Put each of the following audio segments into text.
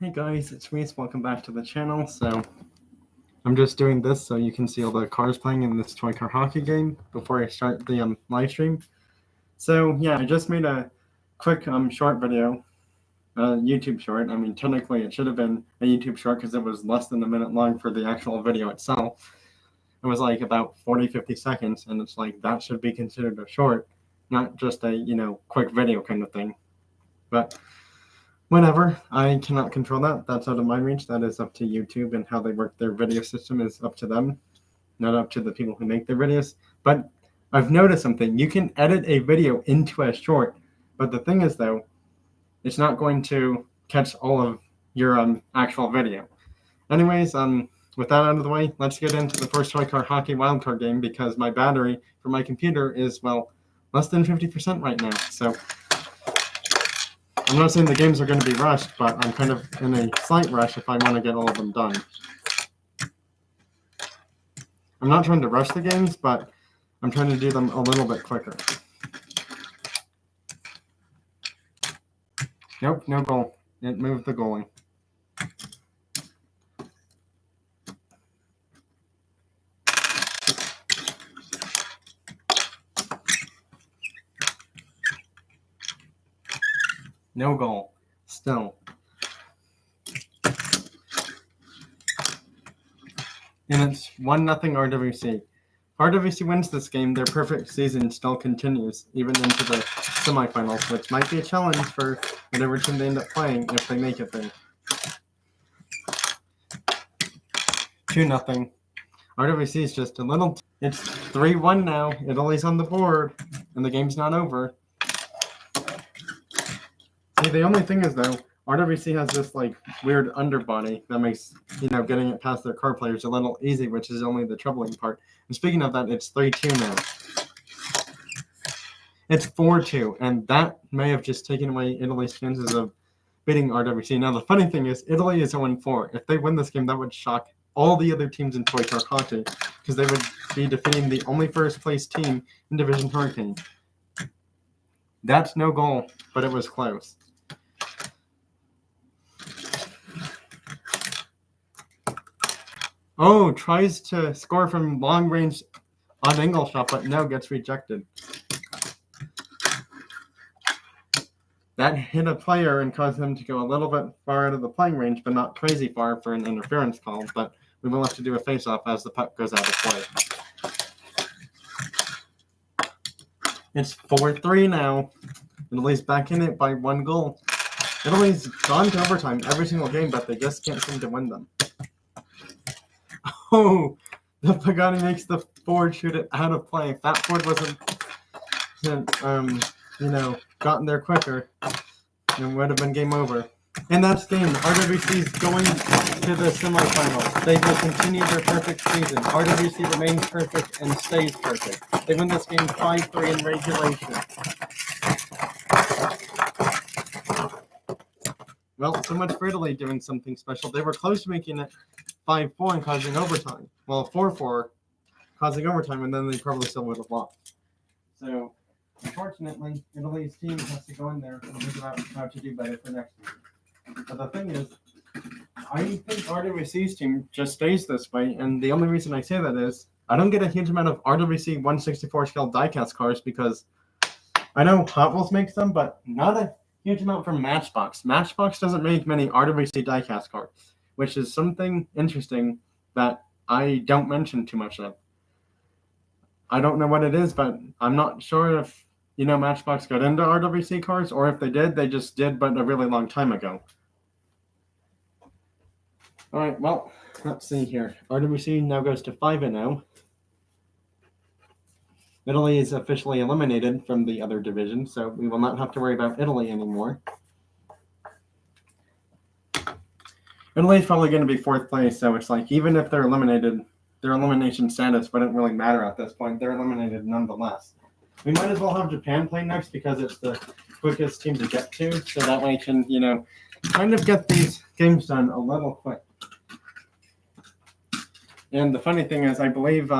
Hey guys, it's Reese. Welcome back to the channel. So I'm just doing this so you can see all the cars playing in this toy car hockey game before I start the live stream. So yeah, I just made a quick short video, YouTube short. I mean, technically it should have been a YouTube short because it was less than a minute long for the actual video itself. It was like about 40-50 seconds, and it's like that should be considered a short, not just a quick video kind of thing. But whatever, I cannot control that. That's out of my reach. That is up to YouTube, and how they work their video system is up to them, not up to the people who make their videos. But I've noticed something. You can edit a video into a short, but the thing is, though, it's not going to catch all of your actual video. Anyways, with that out of the way, let's get into the first toy car hockey wildcard game, because my battery for my computer is, well, less than 50% right now. So I'm not saying the games are going to be rushed, but I'm kind of in a slight rush if I want to get all of them done. I'm not trying to rush the games, but I'm trying to do them a little bit quicker. Nope, no goal. It moved the goalie. No goal. Still. And it's 1-0 RWC. If RWC wins this game, their perfect season still continues, even into the semifinals, which might be a challenge for whatever team they end up playing if they make it there. 2-0. RWC is just a little... It's 3-1 now. Italy's on the board, and the game's not over. See, the only thing is, though, RWC has this, like, weird underbody that makes, getting it past their car players a little easy, which is only the troubling part. And speaking of that, it's 3-2 now. It's 4-2, and that may have just taken away Italy's chances of beating RWC. Now, the funny thing is, Italy is 0-4. If they win this game, that would shock all the other teams in toy car hockey, because they would be defeating the only first-place team in Division Hurricane. That's no goal, but it was close. Oh, tries to score from long range on angle shot, but no, gets rejected. That hit a player and caused them to go a little bit far out of the playing range, but not crazy far for an interference call. But we will have to do a face-off as the puck goes out of play. It's 4-3 now. Italy's back in it by 1 goal. Italy's gone to overtime every single game, but they just can't seem to win them. Oh, the Pagani makes the Ford shoot it out of play. If that Ford wasn't, gotten there quicker, it would have been game over. And that's game. RWC is going to the semifinals. They will continue their perfect season. RWC remains perfect and stays perfect. They win this game 5-3 in regulation. Well, so much for Italy doing something special. They were close to making it 5-4 and causing overtime. Well, 4-4 causing overtime, and then they probably still would have lost. So, unfortunately, Italy's team has to go in there and figure out how to do better for next year. But the thing is, I think RWC's team just stays this way, and the only reason I say that is I don't get a huge amount of RWC 1/64 scale diecast cars, because I know Hot Wheels makes them, but not a huge amount from Matchbox. Matchbox doesn't make many RWC diecast cars, which is something interesting that I don't mention too much of. I don't know what it is, but I'm not sure if, Matchbox got into RWC cars, or if they did, they just did, but a really long time ago. All right, well, let's see here. RWC now goes to 5-0. Italy is officially eliminated from the other division, so we will not have to worry about Italy anymore. Italy's probably going to be 4th place, so it's like, even if they're eliminated, their elimination status wouldn't really matter at this point. They're eliminated nonetheless. We might as well have Japan play next, because it's the quickest team to get to, so that way you can, kind of get these games done a little quick. And the funny thing is, I believe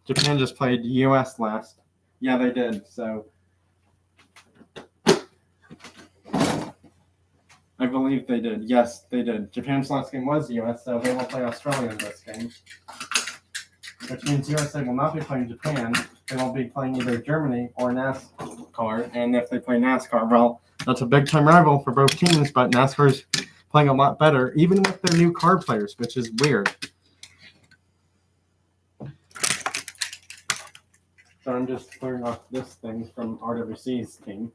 Japan just played US last. Yeah, they did, so I believe they did. Yes, they did. Japan's last game was US, so they will play Australia in this game. Which means USA will not be playing Japan. They will be playing either Germany or NASCAR. And if they play NASCAR, well, that's a big-time rival for both teams, but NASCAR's playing a lot better, even with their new car players, which is weird. So I'm just clearing off this thing from RWC's team.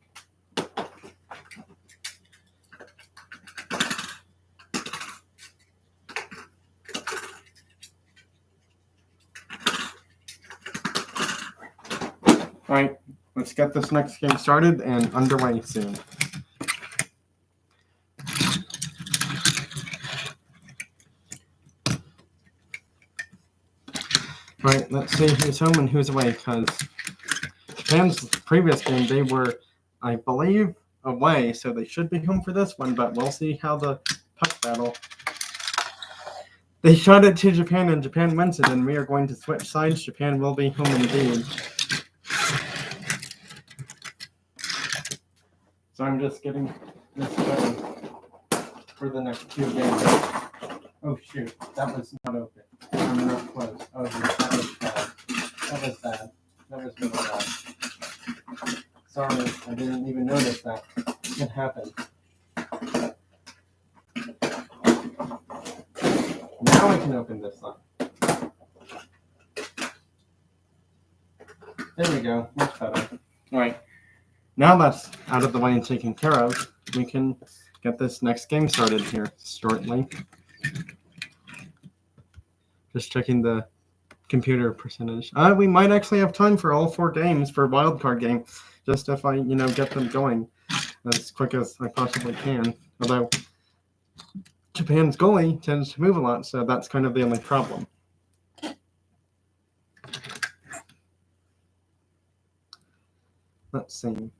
All right, let's get this next game started and underway soon. All right, let's see who's home and who's away, because Japan's previous game, they were, I believe, away, so they should be home for this one, but we'll see how the puck battle. They shot it to Japan, and Japan wins it, and we are going to switch sides. Japan will be home indeed. So I'm just getting this going for the next two games. Oh shoot, that was not open. I'm not close. Oh, that was bad. That was bad. That was really bad. Sorry, I didn't even notice that. It happened. Now I can open this up. There we go. Much better. All right. Now that's out of the way and taken care of, we can get this next game started here shortly. Just checking the computer percentage. We might actually have time for all 4 games for wildcard game, just if I, get them going as quick as I possibly can. Although Japan's goalie tends to move a lot, so that's kind of the only problem. Let's see.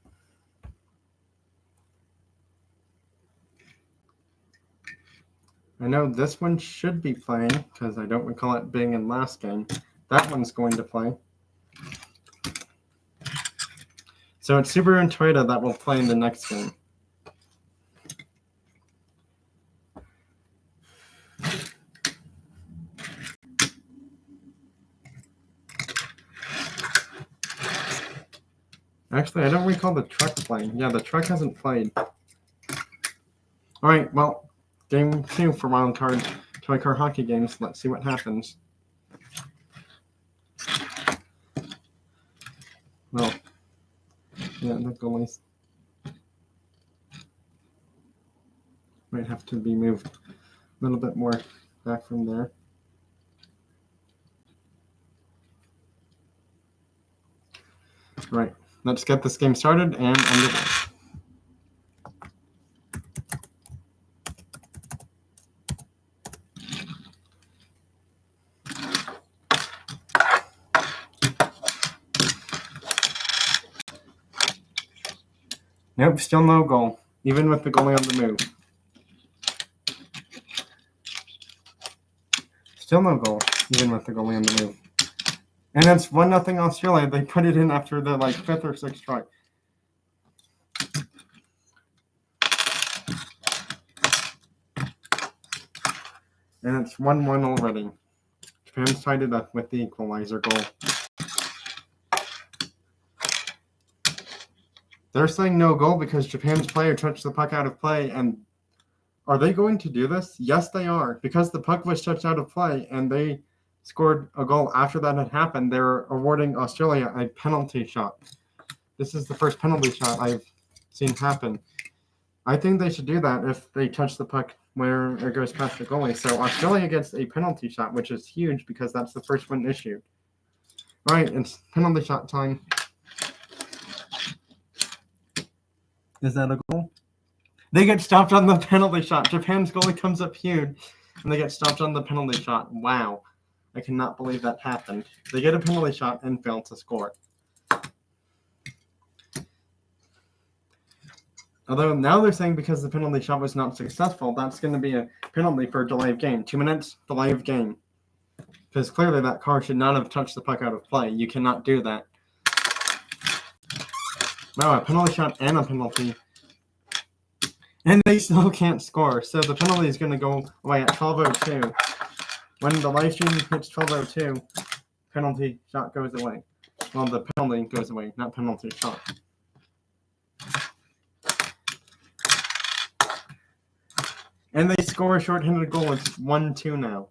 I know this one should be playing, because I don't recall it being in last game. That one's going to play. So it's Subaru and Toyota that will play in the next game. Actually, I don't recall the truck playing. Yeah, the truck hasn't played. All right, well, Game 2 for wildcard toy car hockey games. Let's see what happens. Well, yeah, the goalies might have to be moved a little bit more back from there. All right, let's get this game started and underway. Nope, still no goal, even with the goalie on the move. Still no goal, even with the goalie on the move. And it's 1-0 Australia. They put it in after the 5th or 6th try. And it's 1-1 already. Japan's tied it up with the equalizer goal. They're saying no goal because Japan's player touched the puck out of play. And are they going to do this? Yes, they are. Because the puck was touched out of play and they scored a goal after that had happened, they're awarding Australia a penalty shot. This is the first penalty shot I've seen happen. I think they should do that if they touch the puck where it goes past the goalie. So Australia gets a penalty shot, which is huge because that's the first one issued. All right, it's penalty shot time. Is that a goal? They get stopped on the penalty shot. Japan's goalie comes up huge, and they get stopped on the penalty shot. Wow. I cannot believe that happened. They get a penalty shot and fail to score. Although now they're saying because the penalty shot was not successful, that's going to be a penalty for delay of game. 2 minutes, delay of game. Because clearly that car should not have touched the puck out of play. You cannot do that. Wow, a penalty shot and a penalty. And they still can't score, so the penalty is going to go away at 12:02. When the live stream hits 12:02, penalty shot goes away. Well, the penalty goes away, not penalty shot. And they score a shorthanded goal. It's 1-2 now.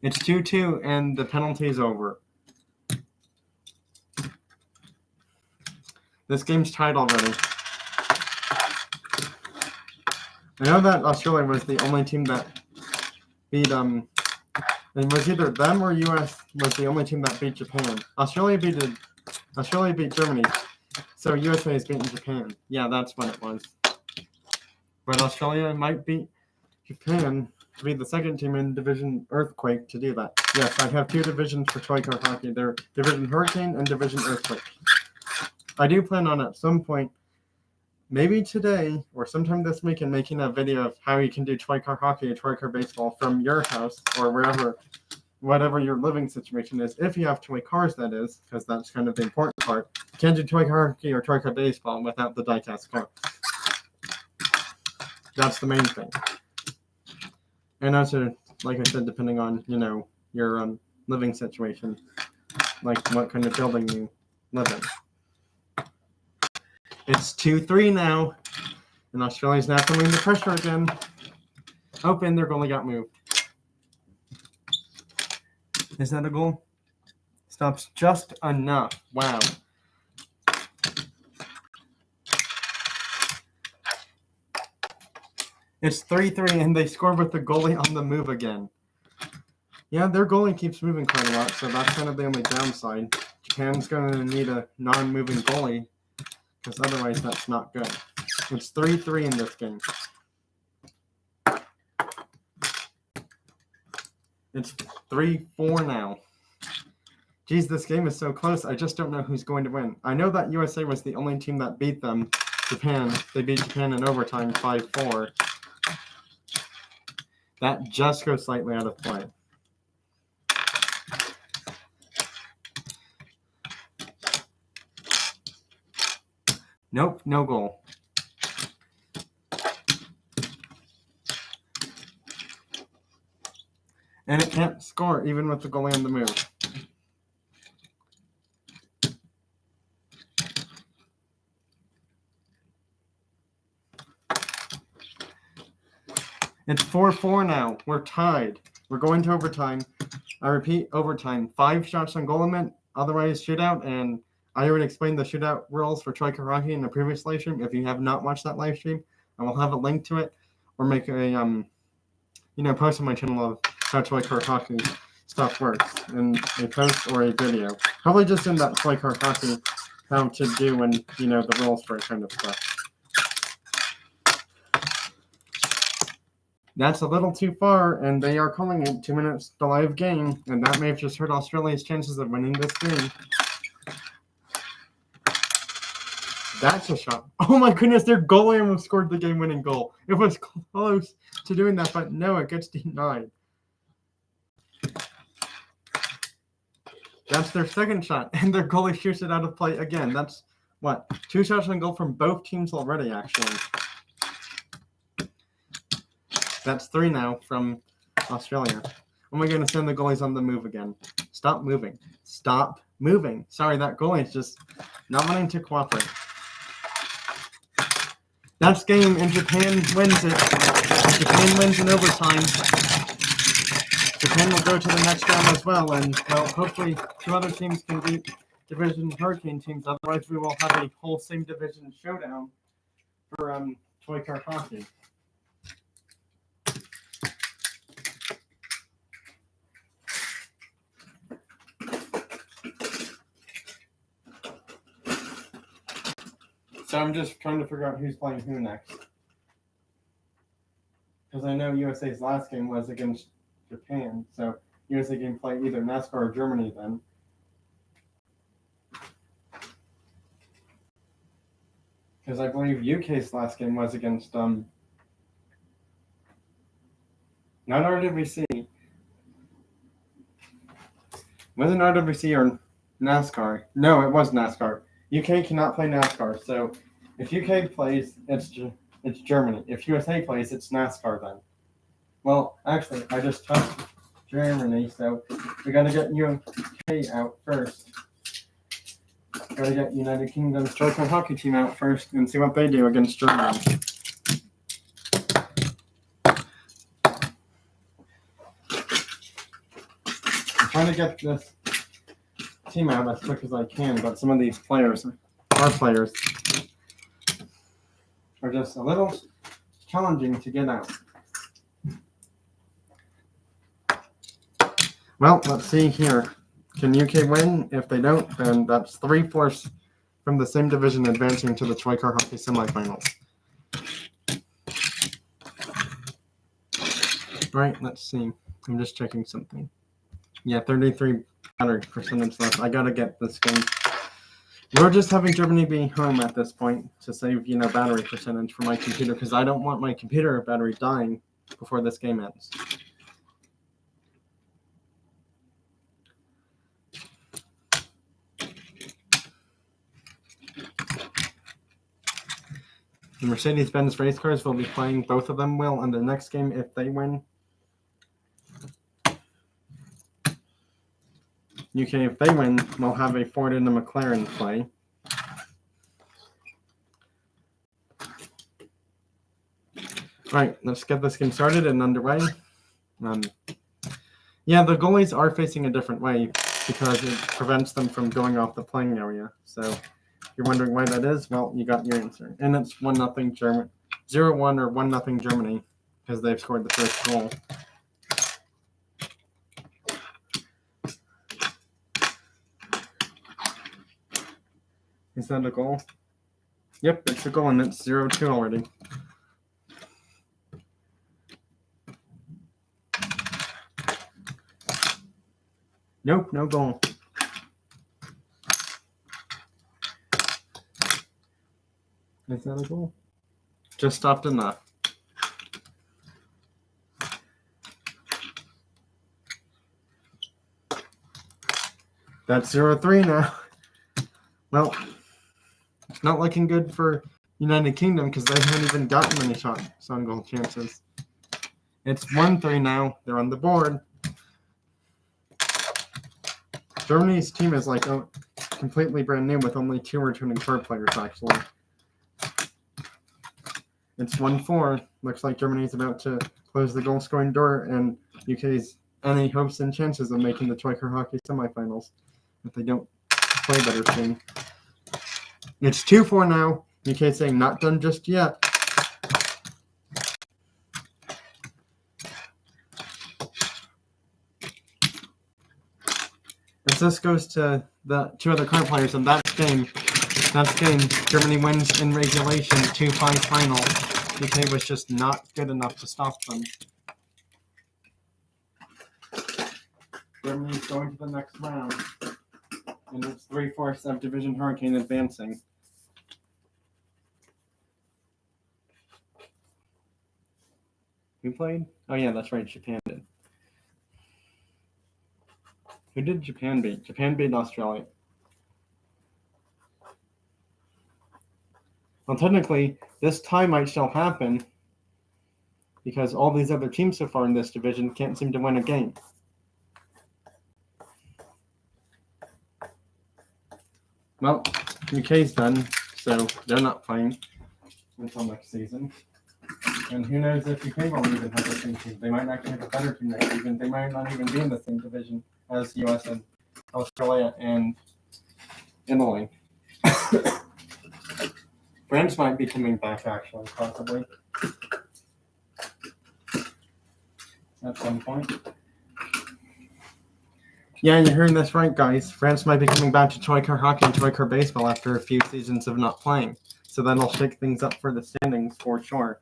It's 2-2, and the penalty is over. This game's tied already. I know that Australia was the only team that beat it was either them or US was the only team that beat Japan. Australia beat Germany, so USA is beating Japan. Yeah, that's what it was. But Australia might beat Japan to be the second team in Division Earthquake to do that. Yes, I have two divisions for toy car hockey. They're Division Hurricane and Division Earthquake. I do plan on at some point, maybe today or sometime this weekend, making a video of how you can do toy car hockey or toy car baseball from your house or wherever, whatever your living situation is. If you have toy cars, that is, because that's kind of the important part. You can't do toy car hockey or toy car baseball without the diecast car. That's the main thing. And also, like I said, depending on, your living situation, like what kind of building you live in. It's 2-3 now, and Australia's now feeling the pressure again. Oh, and their goalie got moved. Is that a goal? Stops just enough. Wow. It's 3-3, and they score with the goalie on the move again. Yeah, their goalie keeps moving quite a lot, so that's kind of the only downside. Japan's going to need a non-moving goalie, because otherwise that's not good. It's 3-3 in this game. It's 3-4 now. Geez, this game is so close. I just don't know who's going to win. I know that USA was the only team that beat them. Japan. They beat Japan in overtime 5-4. That just goes slightly out of play. Nope, no goal. And it can't score even with the goalie on the move. It's 4-4 now. We're tied. We're going to overtime. I repeat, overtime. 5 shots on goal limit, otherwise shootout, and I already explained the shootout rules for Toy Car Hockey in the previous live stream. If you have not watched that live stream, I will have a link to it, or make a post on my channel of how Toy Car Hockey stuff works in a post or a video. Probably just in that Toy Car Hockey, how to do and the rules for it kind of stuff. That's a little too far, and they are calling it 2 minutes delay of game, and that may have just hurt Australia's chances of winning this game. That's a shot. Oh my goodness, their goalie almost scored the game-winning goal. It was close to doing that, but no, it gets denied. That's their second shot, and their goalie shoots it out of play again. That's, 2 shots on goal from both teams already, actually. That's 3 now from Australia. Oh my goodness, and the goalie's on the move again. Stop moving. Stop moving. Sorry, that goalie's just not wanting to cooperate. That's game, and Japan wins it. Japan wins in overtime. Japan will go to the next round as well, and, well, hopefully 2 other teams can beat Division Hurricane teams. Otherwise, we will have a whole same division showdown for Toy Car Hockey. So I'm just trying to figure out who's playing who next. Because I know USA's last game was against Japan, so USA can play either NASCAR or Germany then. Because I believe UK's last game was against not RWC. Was it RWC or NASCAR? No, it was NASCAR. UK cannot play NASCAR. So if UK plays, it's Germany. If USA plays, it's NASCAR then. Well, actually, I just touched Germany, so we gotta get UK out first. Gotta get United Kingdom's Joker hockey team out first and see what they do against Germany. I'm trying to get this team out as quick as I can, but some of these players, our players, are just a little challenging to get out. Well, let's see here. Can UK win? If they don't, then that's 3/4 from the same division advancing to the Troika Hockey semifinals. All right, let's see. I'm just checking something. Yeah, 33 battery percentage left. I gotta get this game. We're just having Germany be home at this point to save, battery percentage for my computer because I don't want my computer battery dying before this game ends. The Mercedes-Benz race cars will be playing, both of them will, in the next game if they win. UK, if they win, will have a Ford and a McLaren play. Alright, let's get this game started and underway. Yeah, the goalies are facing a different way because it prevents them from going off the playing area. So if you're wondering why that is, well, you got your answer. And it's 1-0 Germany, 0-1 or 1-0 Germany because they've scored the first goal. Is that a goal? Yep, it's a goal, and it's 0-2 already. Nope, no goal. Is that a goal? Just stopped enough. That's 0-3 now. Well, it's not looking good for United Kingdom because they haven't even gotten any shots on goal chances. It's 1-3 now. They're on the board. Germany's team is completely brand new with only 2 returning card players, actually. It's 1-4. Looks like Germany's about to close the goal-scoring door, and UK's any hopes and chances of making the Troika Hockey semifinals if they don't play better soon. It's 2-4 now. UK saying not done just yet. As this goes to the 2 other card players, and that's game. Germany wins in regulation, 2-5 final. UK was just not good enough to stop them. Germany's going to the next round. And it's 3/4 of Division Hurricane advancing. Who played? Oh yeah, that's right, Japan did. Who did Japan beat? Japan beat Australia. Well, technically, this tie might still happen because all these other teams so far in this division can't seem to win a game. Well, UK's done, so they're not playing until next season. And who knows if UK won't even have the same team. They might actually have a better team next season. They might not even be in the same division as US and Australia and Italy. France might be coming back, actually, possibly. At some point. Yeah, you're hearing this right, guys. France might be coming back to Troika Hockey and Troika Baseball after a few seasons of not playing. So that'll shake things up for the standings for sure.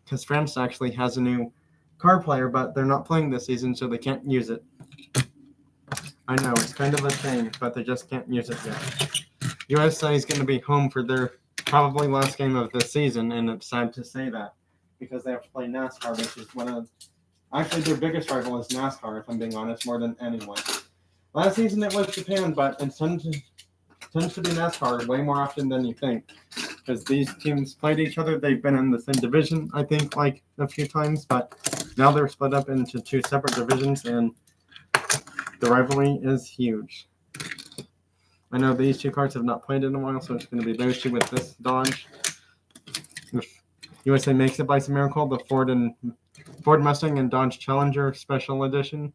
Because France actually has a new card player, but they're not playing this season, so they can't use it. I know, it's kind of a shame, but they just can't use it yet. USA is going to be home for their probably last game of the season, and it's sad to say that because they have to play NASCAR, which is one of actually their biggest rival is NASCAR, if I'm being honest, more than anyone. Last season it was Japan, but tends to be NASCAR way more often than you think. Because these teams played each other. They've been in the same division, I think, like a few times, but now they're split up into two separate divisions, and the rivalry is huge. I know these two cars have not played in a while, so it's going to be those two with this Dodge. If USA makes it by some miracle, the Ford Mustang and Dodge Challenger Special Edition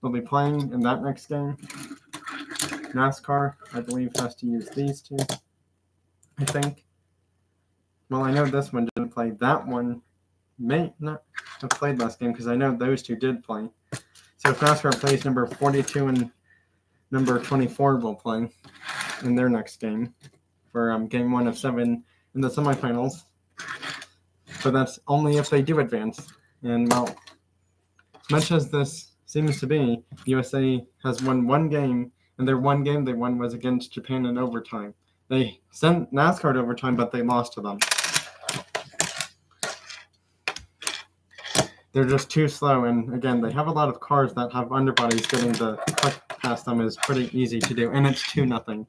will be playing in that next game. NASCAR, I believe, has to use these two, I think. Well, I know this one didn't play. That one may not have played last game because I know those two did play. So if NASCAR plays, number 42 and number 24 will play in their next game for game 1 of 7 in the semifinals. But that's only if they do advance. And, well, as much as this seems to be, USA has won one game, and their one game they won was against Japan in overtime. They sent NASCAR to overtime, but they lost to them. They're just too slow, and again, they have a lot of cars that have underbodies. Getting the puck past them is pretty easy to do, and it's 2-0.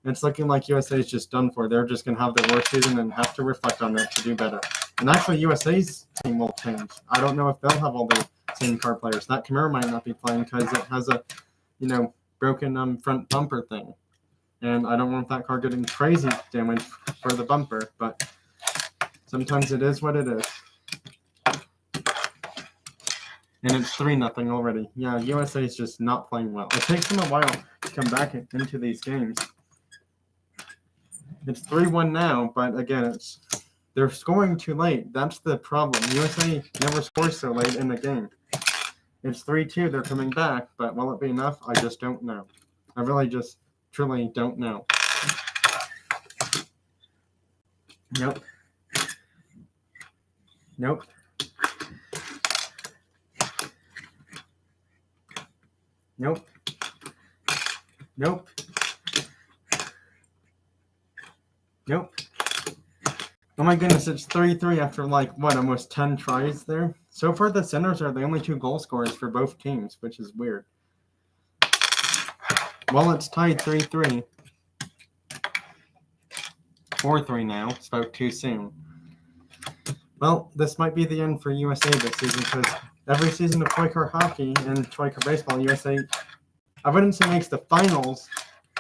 It's looking like USA is just done for. They're just going to have their worst season and have to reflect on it to do better. And actually, USA's team will change. I don't know if they'll have all the same car players. That Camaro might not be playing because it has a, broken front bumper thing. And I don't want that car getting crazy damage for the bumper, but sometimes it is what it is. And it's 3-0 already. Yeah, USA is just not playing well. It takes them a while to come back into these games. It's 3-1 now, but again, they're scoring too late. That's the problem. USA never scores so late in the game. It's 3-2. They're coming back, but will it be enough? I just don't know. I really just truly don't know. Nope. Nope. Nope. Nope. Nope. Oh my goodness, it's 3-3 after almost 10 tries there. So far, the centers are the only two goal scorers for both teams, which is weird. Well, it's tied 3-3. 4-3 now. Spoke too soon. Well, this might be the end for USA this season because every season of toy car hockey and toy car baseball, USA, I wouldn't say makes the finals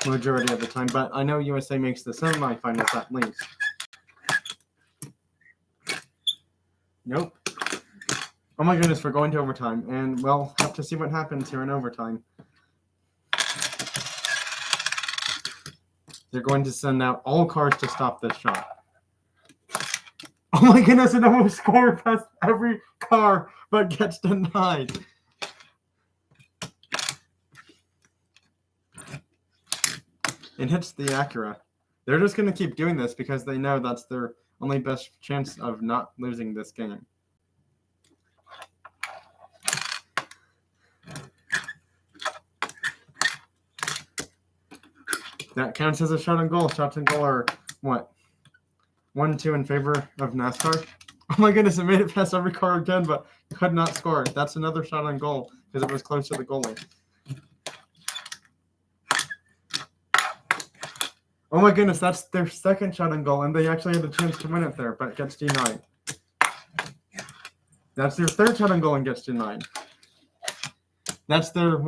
majority of the time, but I know USA makes the semifinals at least. Nope. Oh my goodness, we're going to overtime, and we'll have to see what happens here in overtime. They're going to send out all cars to stop this shot. Oh my goodness, it almost scored past every car, but gets denied. It hits the Acura. They're just going to keep doing this because they know that's their only best chance of not losing this game. That counts as a shot on goal. Shots on goal are what? 1-2 in favor of NASCAR. Oh my goodness, it made it past every car again, but could not score. That's another shot on goal because it was close to the goalie. Oh my goodness, that's their second shot on goal, and they actually had a chance to win it there, but it gets denied. That's their third shot on goal and gets denied. That's their,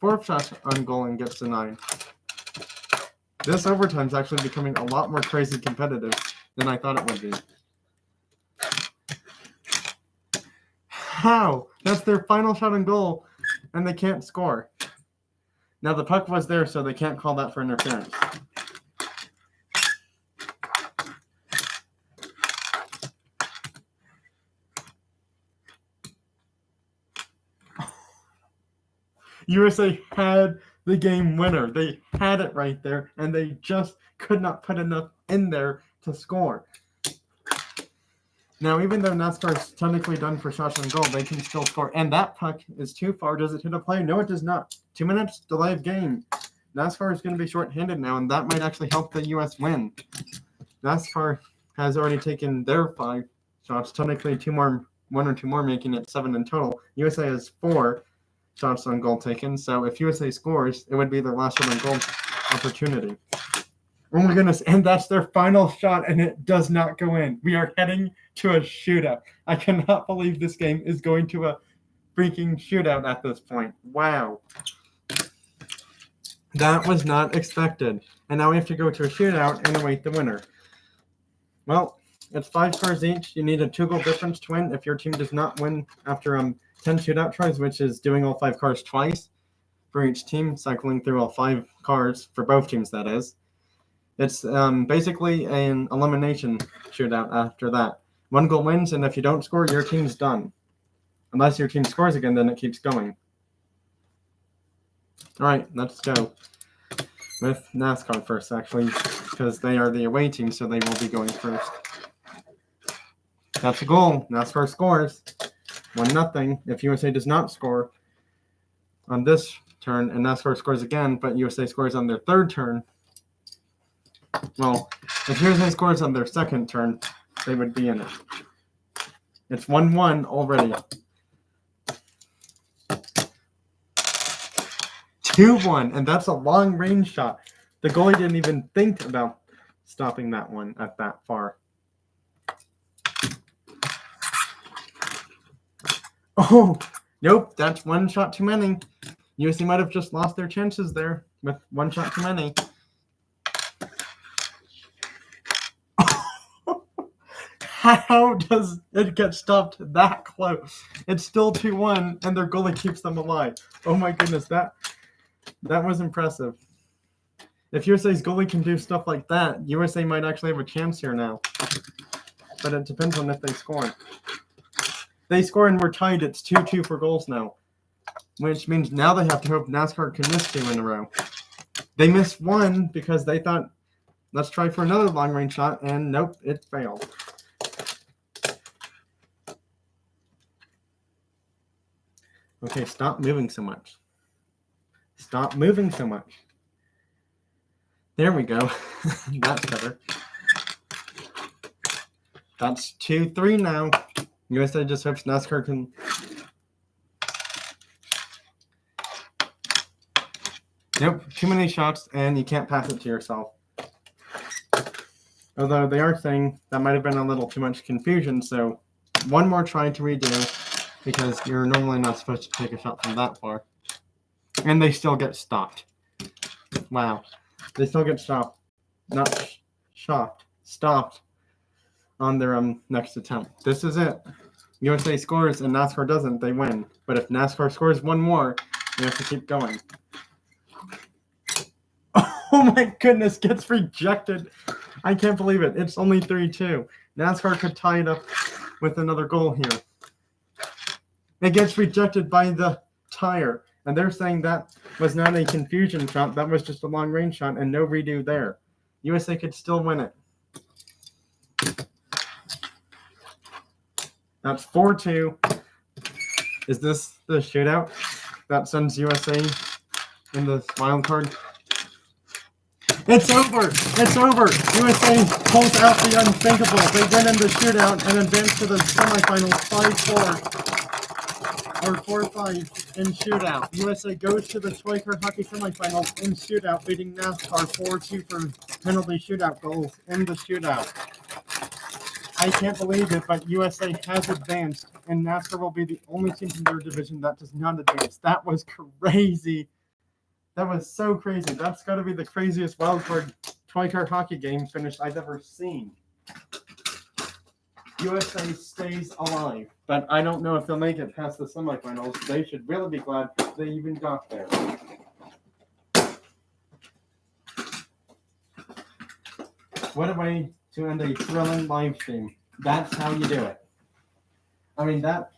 fourth shot on goal and gets denied. This overtime is actually becoming a lot more crazy competitive than I thought it would be. How? That's their final shot on goal, and they can't score. Now, the puck was there, so they can't call that for interference. USA had the game winner. They had it right there, and they just could not put enough in there to score. Now, even though NASCAR is technically done for shots on goal, they can still score. And that puck is too far. Does it hit a player? No, it does not. 2 minutes delay of game. NASCAR is going to be shorthanded now, and that might actually help the U.S. win. NASCAR has already taken their 5 shots. Technically, 1 or 2 more, making it 7 in total. USA has 4 shots on goal taken. So if USA scores, it would be their last shot on goal opportunity. Oh my goodness, and that's their final shot, and it does not go in. We are heading to a shootout. I cannot believe this game is going to a freaking shootout at this point. Wow. That was not expected. And now we have to go to a shootout and await the winner. Well, it's 5 cars each. You need a 2-goal difference to win. If your team does not win after 10 shootout tries, which is doing all 5 cars twice for each team, cycling through all 5 cars for both teams, that is. It's basically an elimination shootout after that. 1 goal wins, and if you don't score, your team's done. Unless your team scores again, then it keeps going. All right, let's go with NASCAR first, actually, because they are the away team, so they will be going first. That's a goal. NASCAR scores 1-0. If USA does not score on this turn, and NASCAR scores again, but USA scores on their 3rd turn, well, if USA scores on their 2nd turn, they would be in it. It's 1-1 already. 2-1, and that's a long-range shot. The goalie didn't even think about stopping that one at that far. Oh, nope, that's 1 shot too many. USA might have just lost their chances there with 1 shot too many. How does it get stopped that close? It's still 2-1, and their goalie keeps them alive. Oh my goodness, that was impressive. If USA's goalie can do stuff like that, USA might actually have a chance here now. But it depends on if they score. They score and we're tied. It's 2-2 for goals now. Which means now they have to hope NASCAR can miss 2 in a row. They missed 1 because they thought, let's try for another long-range shot, and nope, it failed. Okay, stop moving so much. Stop moving so much. There we go. That's better. That's 2-3 now. USA just hopes NASCAR can... Nope, too many shots, and you can't pass it to yourself. Although they are saying that might have been a little too much confusion, so 1 more try to redo, because you're normally not supposed to take a shot from that far. And they still get stopped. Wow. They still get stopped. Not stopped on their next attempt. This is it. USA scores and NASCAR doesn't, they win. But if NASCAR scores 1 more, we have to keep going. Oh my goodness, gets rejected. I can't believe it. It's only 3-2. NASCAR could tie it up with another goal here. It gets rejected by the tire. And they're saying that was not a confusion shot. That was just a long-range shot and no redo there. USA could still win it. That's 4-2. Is this the shootout that sends USA in the wild card? It's over! It's over! USA pulls out the unthinkable. They win in the shootout and advance to the semifinals 5-4. Or 4-5 in shootout. USA goes to the Toy Car Hockey semifinals in shootout, beating NASCAR 4-2 for penalty shootout goals in the shootout. I can't believe it, but USA has advanced, and NASCAR will be the only team in their division that does not advance. That was crazy. That was so crazy. That's got to be the craziest wildcard Toy Car Hockey game finish I've ever seen. USA stays alive, but I don't know if they'll make it past the semifinals. They should really be glad they even got there. What a way to end a thrilling live stream. That's how you do it. I mean, that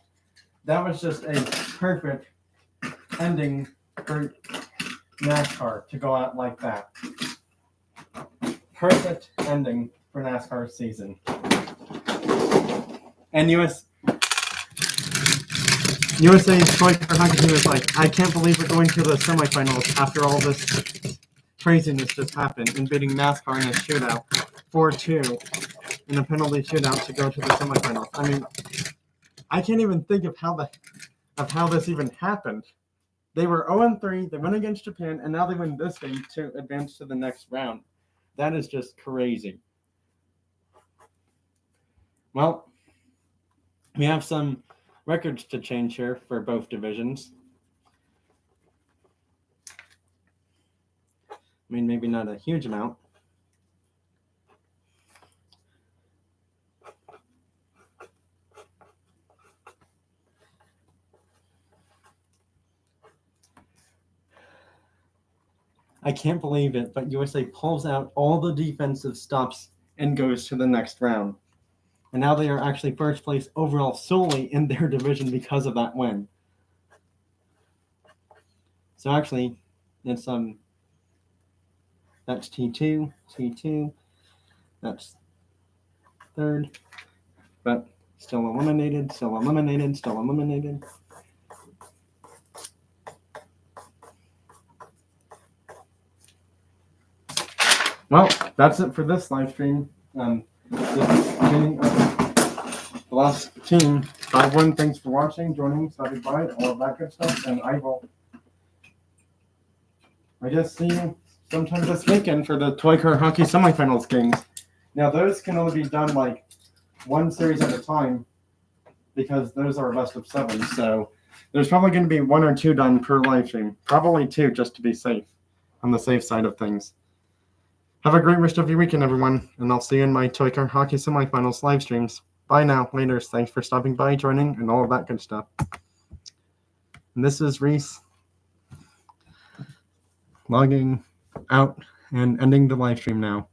was just a perfect ending for NASCAR to go out like that. Perfect ending for NASCAR season. And USA's Toy Car Hockey team is like, I can't believe we're going to the semifinals after all this craziness just happened, and beating NASCAR in a shootout 4-2 in a penalty shootout to go to the semifinals. I mean, I can't even think of how this even happened. They were 0-3, they went against Japan, and now they win this game to advance to the next round. That is just crazy. Well, we have some records to change here for both divisions. I mean, maybe not a huge amount. I can't believe it, but USA pulls out all the defensive stops and goes to the next round. And now they are actually first place overall solely in their division because of that win. So actually, it's that's T2, that's third, but still eliminated. Well, that's it for this live stream. This is the beginning of the last team. Everyone, thanks for watching, joining, stopping by, all of that good stuff, and I will, I guess, see you sometime this weekend for the Toy Car Hockey semifinals games. Now, those can only be done like one series at a time because those are best of 7. So there's probably going to be 1 or 2 done per live stream. Probably 2 just to be safe, on the safe side of things. Have a great rest of your weekend, everyone, and I'll see you in my Toy Car Hockey semifinals live streams. Bye now, laters. Thanks for stopping by, joining, and all of that good stuff. And this is Reese logging out and ending the live stream now.